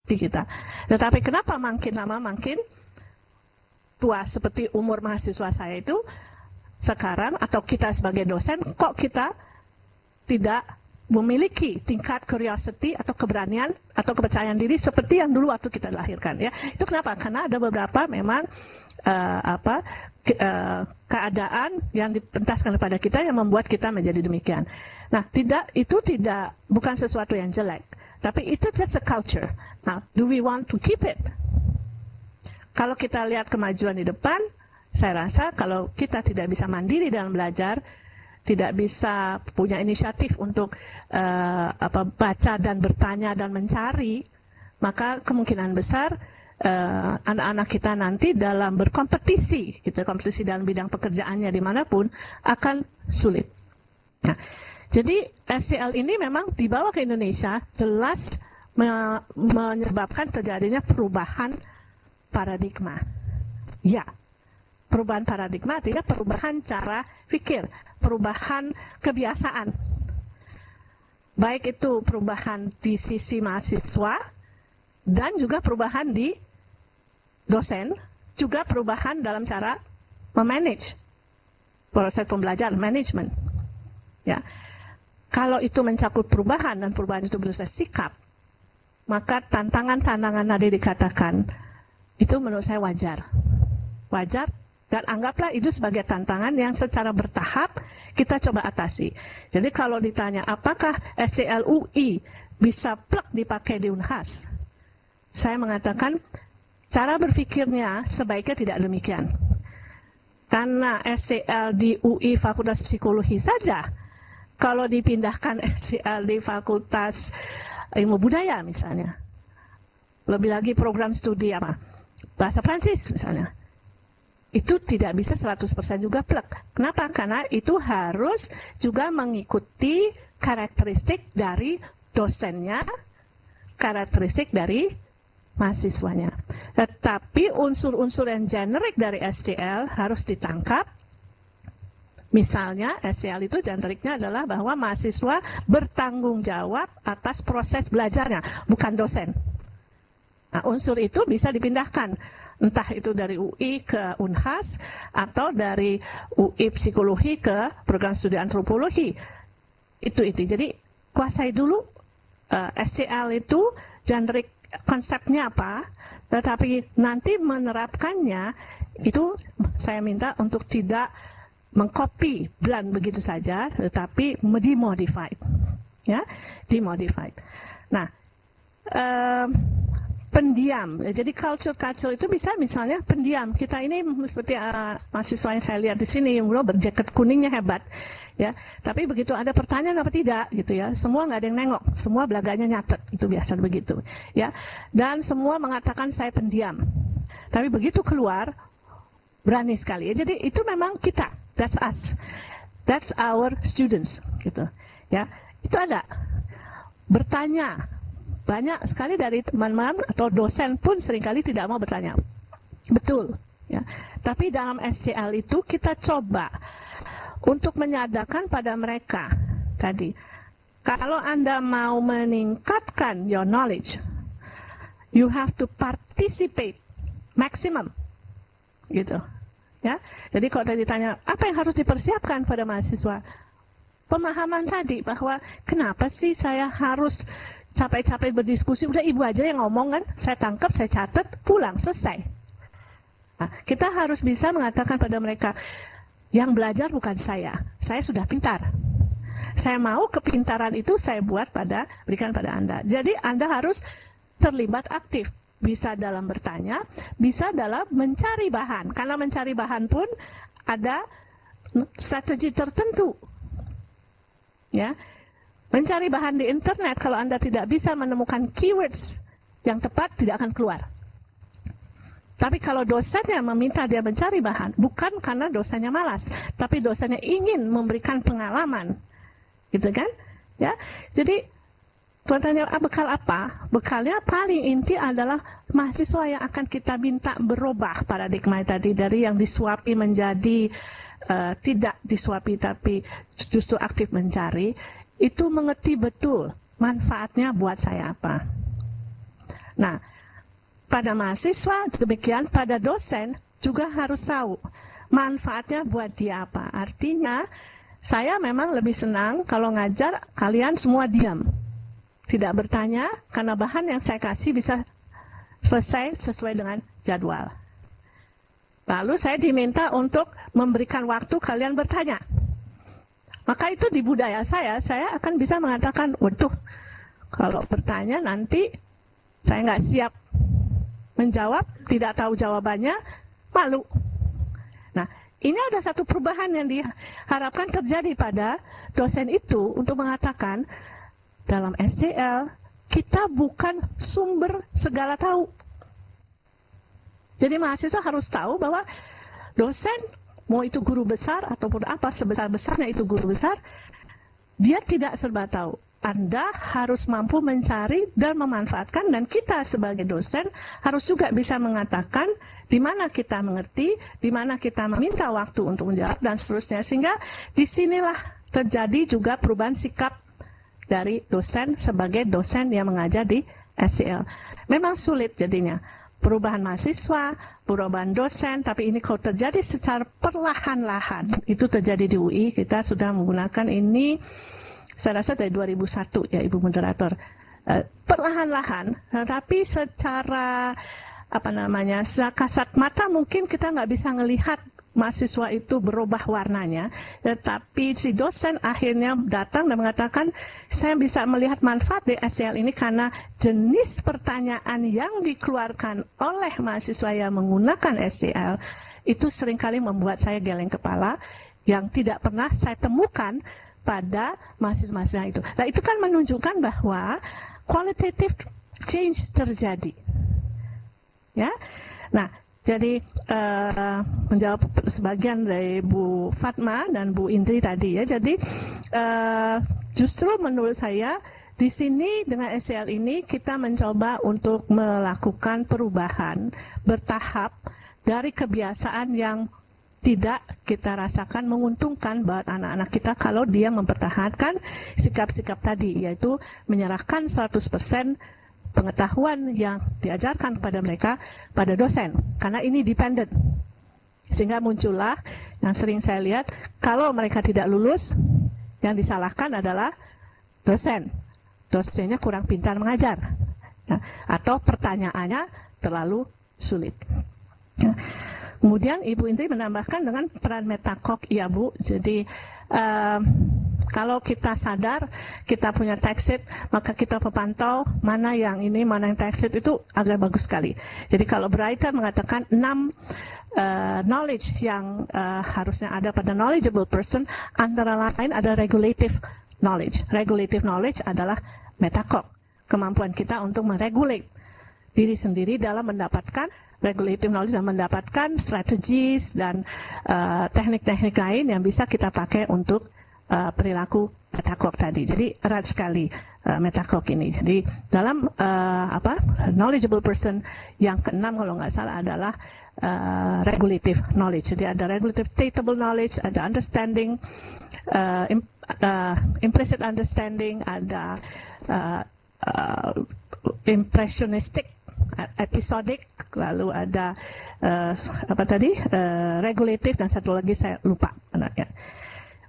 di kita. Tetapi kenapa makin lama makin tua, seperti umur mahasiswa saya itu sekarang, atau kita sebagai dosen, kok kita tidak memiliki tingkat curiosity atau keberanian atau kepercayaan diri seperti yang dulu waktu kita dilahirkan, ya. Itu kenapa? Karena ada beberapa memang keadaan yang dipentaskan kepada kita yang membuat kita menjadi demikian. Nah, bukan sesuatu yang jelek, tapi itu just a culture. Now, do we want to keep it? Kalau kita lihat kemajuan di depan, saya rasa kalau kita tidak bisa mandiri dalam belajar, tidak bisa punya inisiatif untuk baca dan bertanya dan mencari, maka kemungkinan besar anak-anak kita nanti dalam berkompetisi, kompetisi dalam bidang pekerjaannya dimanapun, akan sulit. Nah, jadi SCL ini memang dibawa ke Indonesia jelas menyebabkan terjadinya perubahan paradigma. Ya, perubahan paradigma artinya perubahan cara pikir, perubahan kebiasaan. Baik itu perubahan di sisi mahasiswa dan juga perubahan di dosen, juga perubahan dalam cara memanage proses pembelajaran, manajemen. Ya. Kalau itu mencakup perubahan dan perubahan itu berusaha sikap, maka tantangan-tantangan tadi dikatakan itu menurut saya wajar. Wajar, dan anggaplah itu sebagai tantangan yang secara bertahap kita coba atasi. Jadi kalau ditanya apakah SCL UI bisa plug dipakai di Unhas, saya mengatakan cara berpikirnya sebaiknya tidak demikian. Karena SCL di UI Fakultas Psikologi saja, kalau dipindahkan SCL di Fakultas Ilmu Budaya misalnya, lebih lagi program studi bahasa Prancis misalnya, itu tidak bisa 100% juga plug. Kenapa? Karena itu harus juga mengikuti karakteristik dari dosennya, karakteristik dari mahasiswanya. Tetapi unsur-unsur yang generik dari SCL harus ditangkap. Misalnya SCL itu generiknya adalah bahwa mahasiswa bertanggung jawab atas proses belajarnya, bukan dosen. Nah, unsur itu bisa dipindahkan, entah itu dari UI ke Unhas atau dari UI Psikologi ke program studi antropologi. Itu. Jadi kuasai dulu SCL itu generik konsepnya apa, tetapi nanti menerapkannya itu saya minta untuk tidak mengcopy blend begitu saja, tetapi dimodified, ya, dimodified. Nah, pendiam. Jadi culture itu bisa misalnya pendiam. Kita ini seperti mahasiswa yang saya lihat di sini, yang berjaket kuningnya hebat, ya. Tapi begitu ada pertanyaan apa tidak, gitu ya. Semua nggak ada yang nengok, semua belaganya nyatet, itu biasa begitu, ya. Dan semua mengatakan saya pendiam. Tapi begitu keluar berani sekali. Ya. Jadi itu memang kita, that's us, that's our students, gitu, ya. Itu ada bertanya. Banyak sekali dari teman-teman atau dosen pun seringkali tidak mau bertanya. Betul. Ya. Tapi dalam SCL itu kita coba untuk menyadarkan pada mereka tadi. Kalau Anda mau meningkatkan your knowledge, you have to participate maximum. Gitu. Ya. Jadi kalau tadi ditanya, apa yang harus dipersiapkan pada mahasiswa? Pemahaman tadi bahwa kenapa sih saya harus capek-capek berdiskusi, udah ibu aja yang ngomong kan, saya tangkap, saya catat, pulang, selesai. Nah, kita harus bisa mengatakan pada mereka, yang belajar bukan saya sudah pintar. Saya mau kepintaran itu saya berikan pada Anda. Jadi Anda harus terlibat aktif, bisa dalam bertanya, bisa dalam mencari bahan. Karena mencari bahan pun ada strategi tertentu. Ya. Mencari bahan di internet, kalau Anda tidak bisa menemukan keywords yang tepat, tidak akan keluar. Tapi kalau dosennya meminta dia mencari bahan, bukan karena dosennya malas, tapi dosennya ingin memberikan pengalaman. Gitu kan? Ya. Jadi, Tuan tanya, bekal apa? Bekalnya paling inti adalah mahasiswa yang akan kita minta berubah paradigma tadi, dari yang disuapi menjadi tidak disuapi, tapi justru aktif mencari. Itu mengerti betul manfaatnya buat saya apa. Nah, pada mahasiswa demikian, pada dosen juga harus tahu manfaatnya buat dia apa. Artinya, saya memang lebih senang kalau ngajar kalian semua diam. Tidak bertanya, karena bahan yang saya kasih bisa selesai sesuai dengan jadwal. Lalu saya diminta untuk memberikan waktu kalian bertanya. Maka itu di budaya saya akan bisa mengatakan, waduh, kalau bertanya nanti saya nggak siap menjawab, tidak tahu jawabannya, malu. Nah, ini ada satu perubahan yang diharapkan terjadi pada dosen itu untuk mengatakan, dalam SJL, kita bukan sumber segala tahu. Jadi mahasiswa harus tahu bahwa dosen, mau itu guru besar ataupun apa sebesar-besarnya itu guru besar, dia tidak serba tahu. Anda harus mampu mencari dan memanfaatkan, dan kita sebagai dosen harus juga bisa mengatakan di mana kita mengerti, di mana kita meminta waktu untuk menjawab, dan seterusnya. Sehingga disinilah terjadi juga perubahan sikap dari dosen sebagai dosen yang mengajar di SJL. Memang sulit jadinya. Perubahan mahasiswa, perubahan dosen, tapi ini kalau terjadi secara perlahan-lahan. Itu terjadi di UI, kita sudah menggunakan ini, saya rasa dari 2001 ya Ibu Moderator. Perlahan-lahan, tapi secara kasat mata mungkin kita nggak bisa melihat mahasiswa itu berubah warnanya, tetapi si dosen akhirnya datang dan mengatakan, saya bisa melihat manfaat di SJL ini karena jenis pertanyaan yang dikeluarkan oleh mahasiswa yang menggunakan SJL itu seringkali membuat saya geleng kepala, yang tidak pernah saya temukan pada mahasiswa itu. Nah, itu kan menunjukkan bahwa qualitative change terjadi. Ya. Nah, jadi menjawab sebagian dari Bu Fatma dan Bu Indri tadi ya. Jadi justru menurut saya di sini dengan SJL ini kita mencoba untuk melakukan perubahan bertahap dari kebiasaan yang tidak kita rasakan menguntungkan buat anak-anak kita kalau dia mempertahankan sikap-sikap tadi, yaitu menyerahkan 100% pengetahuan yang diajarkan kepada mereka pada dosen, karena ini dependent. Sehingga muncullah yang sering saya lihat, kalau mereka tidak lulus, yang disalahkan adalah dosen. Dosennya kurang pintar mengajar, ya, atau pertanyaannya terlalu sulit. Ya. Kemudian Ibu Indri menambahkan dengan peran metakog, iya Bu. Jadi kalau kita sadar kita punya text sheet, maka kita memantau mana yang ini, mana yang text sheet, itu agak bagus sekali. Jadi kalau Brighter mengatakan 6 knowledge yang harusnya ada pada knowledgeable person, antara lain ada regulative knowledge. Regulative knowledge adalah metakog, kemampuan kita untuk meregulate diri sendiri dalam mendapatkan regulative knowledge dan mendapatkan strategis dan teknik-teknik lain yang bisa kita pakai untuk perilaku metakog tadi. Jadi erat sekali metakog ini. Jadi dalam knowledgeable person yang keenam kalau nggak salah adalah regulative knowledge. Jadi ada regulative stateable knowledge, ada understanding, implicit understanding, ada impressionistic, episodic, lalu ada regulative, dan satu lagi saya lupa anaknya.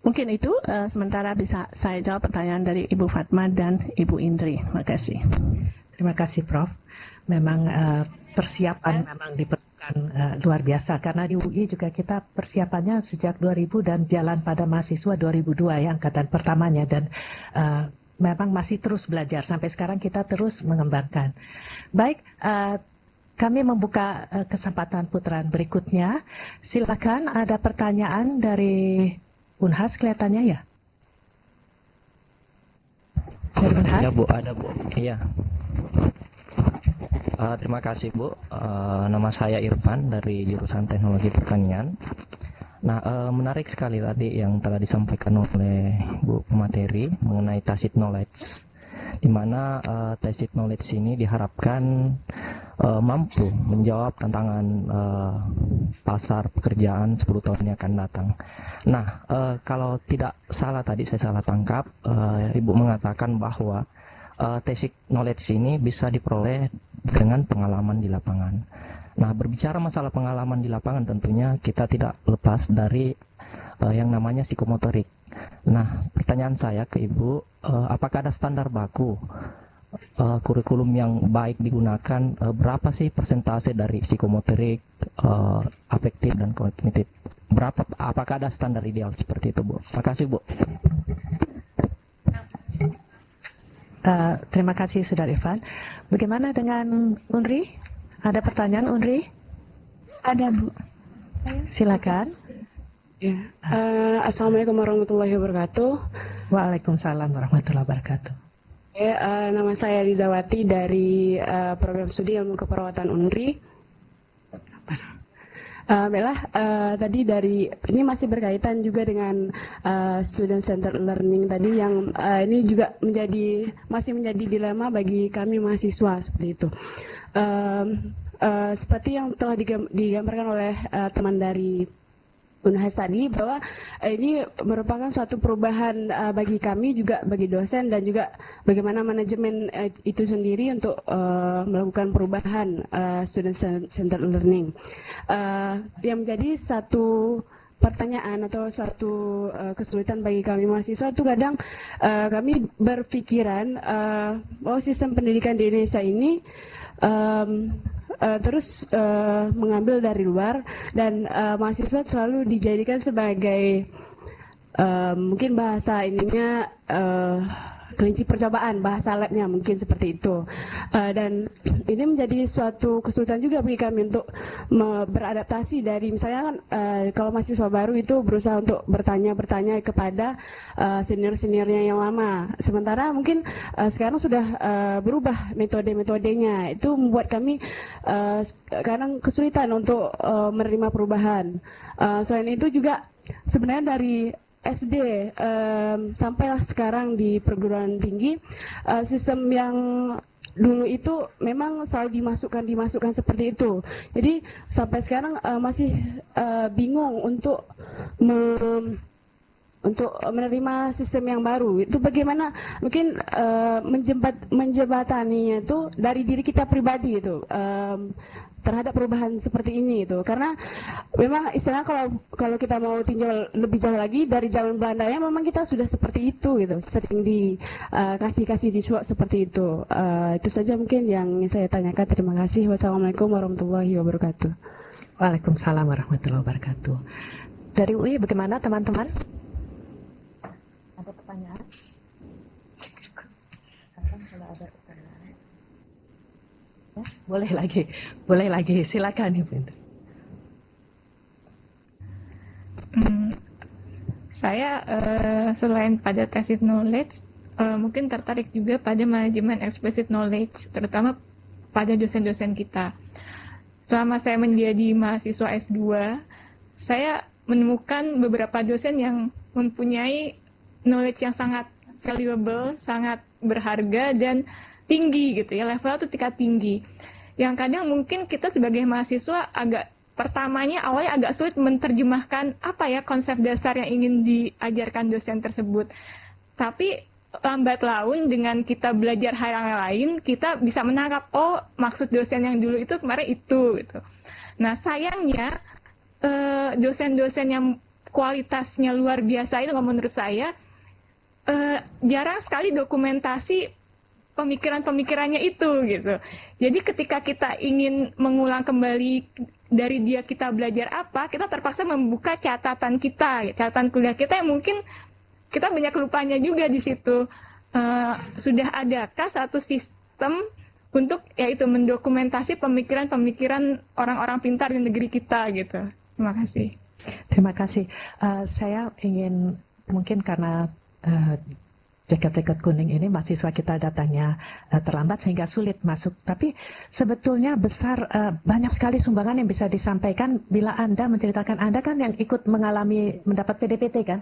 Mungkin itu sementara bisa saya jawab pertanyaan dari Ibu Fatma dan Ibu Indri. Terima kasih. Terima kasih Prof. Memang persiapan memang diperlukan luar biasa, karena di UI juga kita persiapannya sejak 2000 dan jalan pada mahasiswa 2002 ya, angkatan pertamanya, dan memang masih terus belajar. Sampai sekarang kita terus mengembangkan. Baik, kami membuka kesempatan putaran berikutnya. Silakan, ada pertanyaan dari Unhas kelihatannya ya? Dari Unhas? Ya Bu, ada Bu. Iya. Terima kasih Bu. Nama saya Irfan dari jurusan Teknologi Pertanian. Nah, menarik sekali tadi yang telah disampaikan oleh Bu pemateri mengenai tacit knowledge, di mana tacit knowledge ini diharapkan mampu menjawab tantangan pasar pekerjaan 10 tahun yang akan datang. Nah, kalau tidak salah tadi saya salah tangkap, Ibu mengatakan bahwa tacit knowledge ini bisa diperoleh dengan pengalaman di lapangan. Nah, berbicara masalah pengalaman di lapangan, tentunya kita tidak lepas dari yang namanya psikomotorik. Nah, pertanyaan saya ke Ibu, apakah ada standar baku kurikulum yang baik digunakan? Berapa sih persentase dari psikomotorik, afektif dan kognitif? Berapa? Apakah ada standar ideal seperti itu, Bu? Makasih, Bu. Terima kasih, Saudara Irfan. Bagaimana dengan Unri? Ada pertanyaan, Unri? Ada, Bu. Silakan. Ya. Assalamualaikum warahmatullahi wabarakatuh. Waalaikumsalam warahmatullahi wabarakatuh. Ya, nama saya Rizawati dari program studi ilmu keperawatan UNRI. Tadi ini masih berkaitan juga dengan student centered learning tadi yang ini juga masih menjadi dilema bagi kami mahasiswa seperti itu. Seperti yang telah digambarkan oleh teman dari Unhas tadi, bahwa ini merupakan suatu perubahan bagi kami juga, bagi dosen, dan juga bagaimana manajemen itu sendiri untuk melakukan perubahan student centered learning. Yang menjadi satu pertanyaan atau suatu kesulitan bagi kami mahasiswa itu kadang kami berpikiran bahwa sistem pendidikan di Indonesia ini terus mengambil dari luar, dan mahasiswa selalu dijadikan sebagai mungkin bahasa ininya kelinci percobaan, bahasa labnya mungkin seperti itu, dan ini menjadi suatu kesulitan juga bagi kami untuk beradaptasi dari misalnya kan kalau mahasiswa baru itu berusaha untuk bertanya kepada senior-seniornya yang lama, sementara mungkin sekarang sudah berubah metodenya, itu membuat kami kadang kesulitan untuk menerima perubahan. Selain itu juga sebenarnya dari SD sampailah sekarang di perguruan tinggi, sistem yang dulu itu memang selalu dimasukkan seperti itu. Jadi sampai sekarang masih bingung untuk menerima sistem yang baru. Itu bagaimana mungkin menjembataninya itu dari diri kita pribadi itu terhadap perubahan seperti ini itu, karena memang istilahnya kalau kita mau tinjau lebih jauh lagi dari zaman Belanda ya, memang kita sudah seperti itu gitu, sering dikasih disuap seperti itu. Itu saja mungkin yang saya tanyakan. Terima kasih. Wassalamualaikum warahmatullahi wabarakatuh. Waalaikumsalam warahmatullahi wabarakatuh. Dari UI bagaimana teman-teman? Ada pertanyaan? Kalau ada pertanyaan. Ya, boleh lagi, silakan Ibu. Saya selain pada tesis knowledge, mungkin tertarik juga pada manajemen explicit knowledge, terutama pada dosen-dosen kita. Selama saya menjadi mahasiswa S2, saya menemukan beberapa dosen yang mempunyai knowledge yang sangat valuable, sangat berharga dan tinggi gitu ya, level itu tingkat tinggi. Yang kadang mungkin kita sebagai mahasiswa awalnya agak sulit menerjemahkan apa ya konsep dasar yang ingin diajarkan dosen tersebut. Tapi lambat laun dengan kita belajar hal yang lain, kita bisa menangkap, oh maksud dosen yang dulu itu kemarin itu gitu. Nah sayangnya dosen-dosen yang kualitasnya luar biasa itu menurut saya jarang sekali dokumentasi pemikirannya itu gitu. Jadi ketika kita ingin mengulang kembali dari dia kita belajar apa, kita terpaksa membuka catatan catatan kuliah kita yang mungkin kita banyak lupanya juga di situ. Sudah adakah satu sistem untuk yaitu mendokumentasi pemikiran orang-orang pintar di negeri kita gitu. Terima kasih. Terima kasih. Saya ingin mungkin karena jaket kuning ini mahasiswa kita datangnya terlambat sehingga sulit masuk. Tapi sebetulnya banyak sekali sumbangan yang bisa disampaikan bila Anda menceritakan, Anda kan yang ikut mendapat PDPT kan?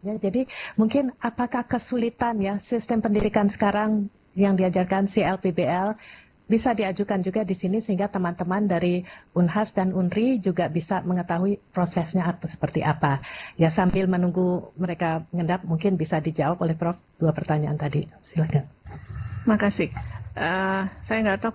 Ya, jadi mungkin apakah kesulitan ya sistem pendidikan sekarang yang diajarkan CLPBL bisa diajukan juga di sini sehingga teman-teman dari Unhas dan Unri juga bisa mengetahui prosesnya seperti apa. Ya sambil menunggu mereka mengendap mungkin bisa dijawab oleh Prof. 2 pertanyaan tadi. Silakan. Makasih. Saya nggak tahu